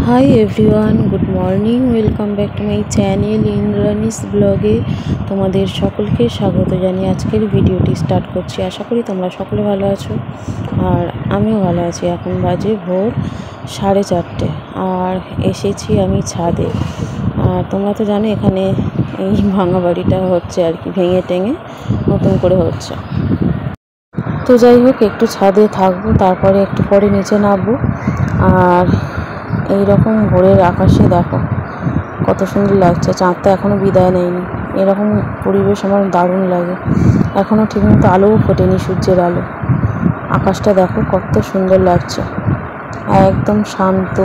Hi everyone, good morning. Welcome back to my channel Indrani's ব্লগে তোমাদের সকলকে স্বাগত জানিয়ে আজকের ভিডিওটি স্টার্ট করছি। আশা করি তোমরা সকলে ভালো আছো আর আমিও ভালো আছি। এখন বাজে ভোর 4:30 আর এসেছি আমি ছাদে। আর তোমরা তো জানো এখানে এই ভাঙা বাড়িটা হচ্ছে আর কি, ভেঙে টেঙে নতুন করে হচ্ছে। তো যাই হোক, একটু ছাদে থাকবো, তারপরে একটু পরে নিচে নামবো। আর এই রকম ভোরের আকাশে দেখো কত সুন্দর লাগছে, চাঁদটা এখনও বিদায় নেয়নি। এরকম পরিবেশ আমার দারুণ লাগে। এখনও ঠিকমতো আলোও ফোটেনি, সূর্যের আলো। আকাশটা দেখো কত সুন্দর লাগছে, একদম শান্ত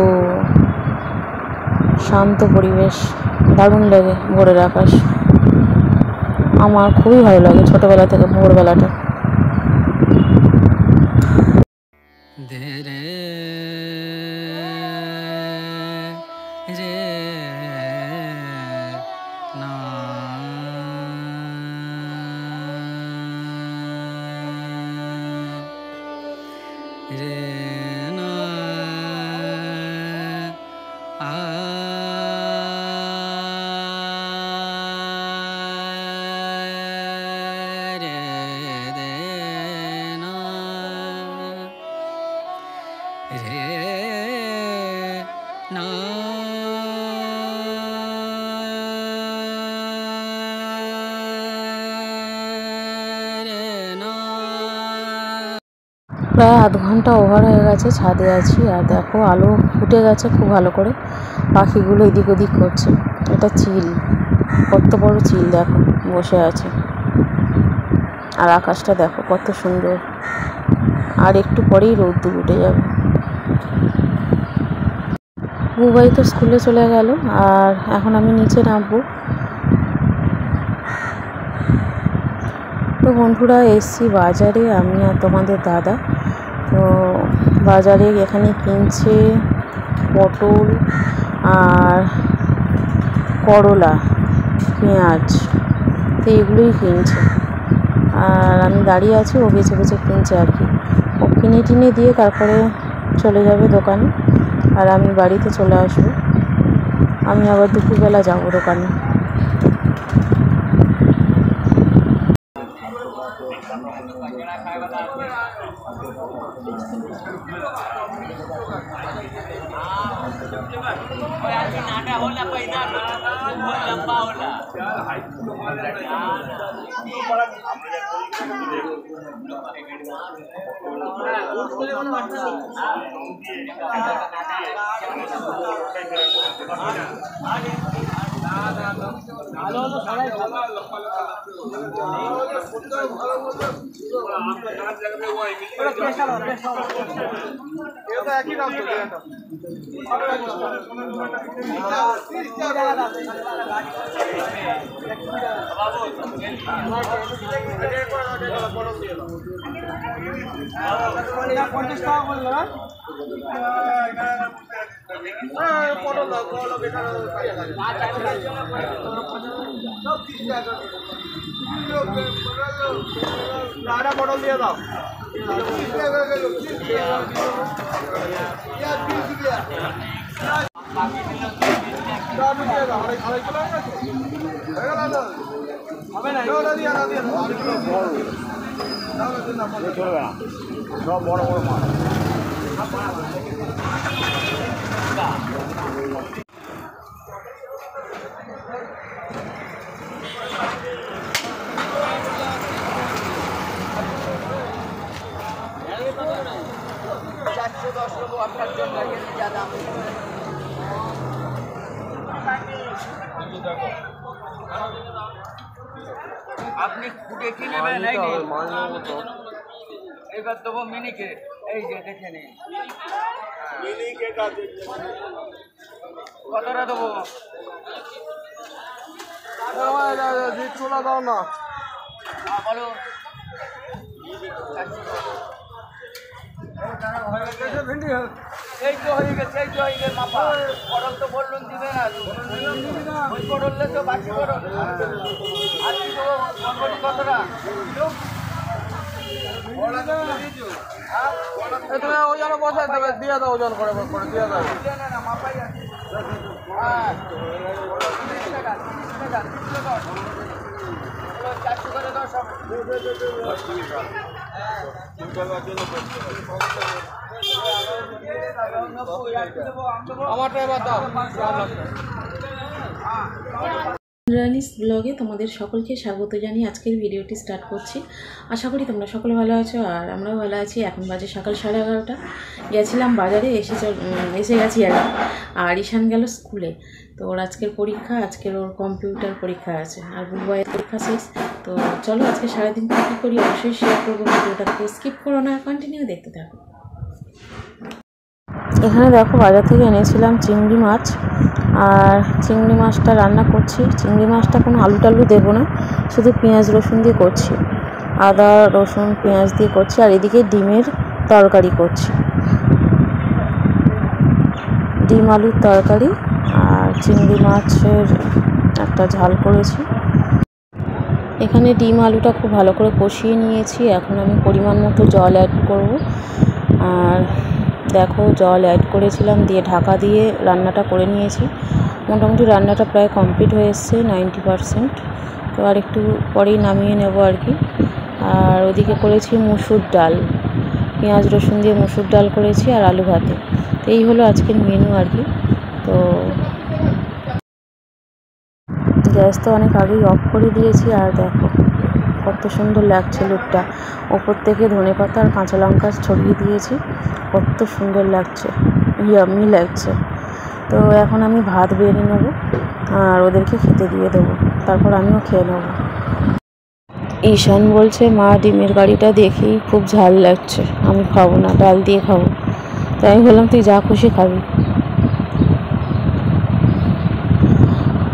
শান্ত পরিবেশ, দারুণ লাগে ভোরের আকাশ। আমার খুবই ভালো লাগে ছোটোবেলা থেকে ভোরবেলাটা। প্রায় আধ ঘন্টা ওভার হয়ে গেছে ছাদে আছি, আর দেখো আলো ফুটে গেছে খুব ভালো করে। পাখিগুলো এদিক ওদিক করছে। এটা চিল, কত বড় চিল দেখো বসে আছে। আর আকাশটা দেখো কত সুন্দর। আর একটু পরেই রোদ্দুর উঠে যাবে। বুবাই তো স্কুলে চলে গেল, আর এখন আমি নিচে নামবো। তো বন্ধুরা, এসছি বাজারে আমি আর তোমাদের দাদা। তো বাজারে এখানে কিনছে পটল আর করলা, পেঁয়াজ, তো এগুলোই কিনছে। আর আমি দাঁড়িয়ে আছি, ও বেছে বেছে কিনছে আর কি। ও কিনে টিনে দিয়ে তারপরে চলে যাবে দোকানে, আর আমি বাড়িতে চলে আসবো। আমি আবার দুপুরবেলা যাবো দোকানে। পটল দিয়ে দাও। সব বড় বড় মাছ। আপনি ফুটে কি নেবেন? এবার দেবো মিনি কেক। এই যে দেখে নিন, মিনি কেক আছে। কতটা দেবো? চোলা দাও না। বলো। এই তো হয়ে গেছে, এই তো হয়ে গেছে মাপা। পটল তো বললুন দিবে না, ওই পটলে তো বাকি পটল। আর কি দেবো? কতটা? তুমি ওজন বসাই দেবে, দিয়ে দাও ওজন করে দিয়ে দাও। না মাপাই আছে। হ্যাঁ 30 টাকা 400 করে দাও সব। আমারটা এবার দাও। ইন্দ্রানিস ব্লগে তোমাদের সকলকে স্বাগত জানিয়ে আজকের ভিডিওটি স্টার্ট করছি। আশা করি তোমরা সকলে ভালো আছো আর আমরাও ভালো আছি। এখন বাজে সকাল 11:30। গেছিলাম বাজারে, এসে গেছি আর ঈশান গেল স্কুলে। তো ওর আজকের পরীক্ষা, আজকের ওর কম্পিউটার পরীক্ষা আছে আর বুবাইয়ের পরীক্ষা শেষ। তো চলো আজকে সারাদিন কী করি অবশ্যই শেয়ার করবো। ভিডিওটাকে স্কিপ করো না, কন্টিনিউ দেখতে থাকো। এখানে দেখো বাজার থেকে এনেছিলাম চিংড়ি মাছ, আর চিংড়ি মাছটা রান্না করছি। চিংড়ি মাছটা কোনো আলু টালু দেবো না, শুধু পেঁয়াজ রসুন দিয়ে করছি, আদা রসুন পেঁয়াজ দিয়ে করছি। আর এদিকে ডিমের তরকারি করছি, ডিম আলুর তরকারি আর চিংড়ি মাছের একটা ঝাল করেছি। এখানে ডিম আলুটা খুব ভালো করে কষিয়ে নিয়েছি। এখন আমি পরিমাণ মতো জল অ্যাড করব। আর দেখো জল অ্যাড করেছিলাম, দিয়ে ঢাকা দিয়ে রান্নাটা করে নিয়েছি। মোটামুটি রান্নাটা প্রায় কমপ্লিট হয়ে এসছে 90%। তো আর একটু পরেই নামিয়ে নেব আর কি। আর ওদিকে করেছি মুসুর ডাল, পেঁয়াজ রসুন দিয়ে মুসুর ডাল করেছি আর আলু ভাতে। তো এই হলো আজকের মেনু আর কি। তো গ্যাস তো অনেক আগেই অফ করে দিয়েছি। আর দেখো কত সুন্দর লাগছে লুকটা, ওপর থেকে ধনেপাতা আর কাঁচা লঙ্কা ছড়িয়ে দিয়েছি, কত সুন্দর লাগছে, ইয়াম্মি লাগছে। তো এখন আমি ভাত বেড়ে নেব আর ওদেরকে খেতে দিয়ে দেবো, তারপর আমিও খেয়ে নেব। ঈশান বলছে মা ডিমের গাড়িটা দেখেই খুব ঝাল লাগছে, আমি খাবো না, ডাল দিয়ে খাবো। তাই আমি বললাম তুই যা খুশি খাবি।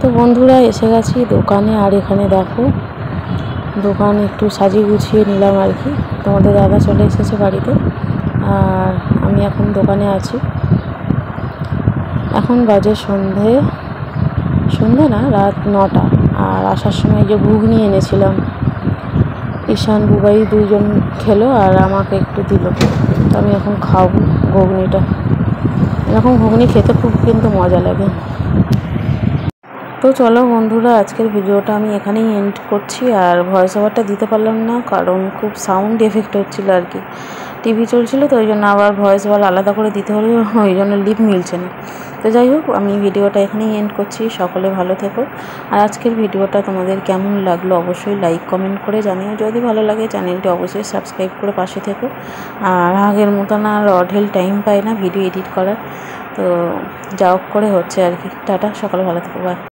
তো বন্ধুরা এসে গেছি দোকানে, আর এখানে দেখো দোকান একটু সাজিয়ে গুছিয়ে নিলাম আর কি। তোমাদের দাদা চলে এসেছে বাড়িতে আর আমি এখন দোকানে আছি। এখন বাজে সন্ধে না, রাত 9টা। আর আসার সময় যে ঘুগনি এনেছিলাম, ঈশান বুবাই দুজন খেলো আর আমাকে একটু দিল। তো আমি এখন খাবো ঘুগনিটা। এরকম ঘুগনি খেতে খুব কিন্তু মজা লাগে। তো চলো বন্ধুরা আজকের ভিডিওটা আমি এখানেই এন্ড করছি। আর ভয়েস ওভারটা দিতে পারলাম না কারণ খুব সাউন্ড এফেক্ট হচ্ছিলো আর কি। টিভি চলছিল তো ওই জন্য আবার ভয়েস ওভার আলাদা করে দিতে হলে ওই জন্য লিপ মিলছে না। তো যাই হোক আমি ভিডিওটা এখানেই এন্ড করছি। সকলে ভালো থেকো। আর আজকের ভিডিওটা তোমাদের কেমন লাগলো অবশ্যই লাইক কমেন্ট করে জানিও। যদি ভালো লাগে চ্যানেলটি অবশ্যই সাবস্ক্রাইব করে পাশে থেকো। আর আগের মতন আর অঢেল টাইম পাই না ভিডিও এডিট করার, তো যা হোক করে হচ্ছে আর কি। টাটা, সকলে ভালো থেকো, বাই।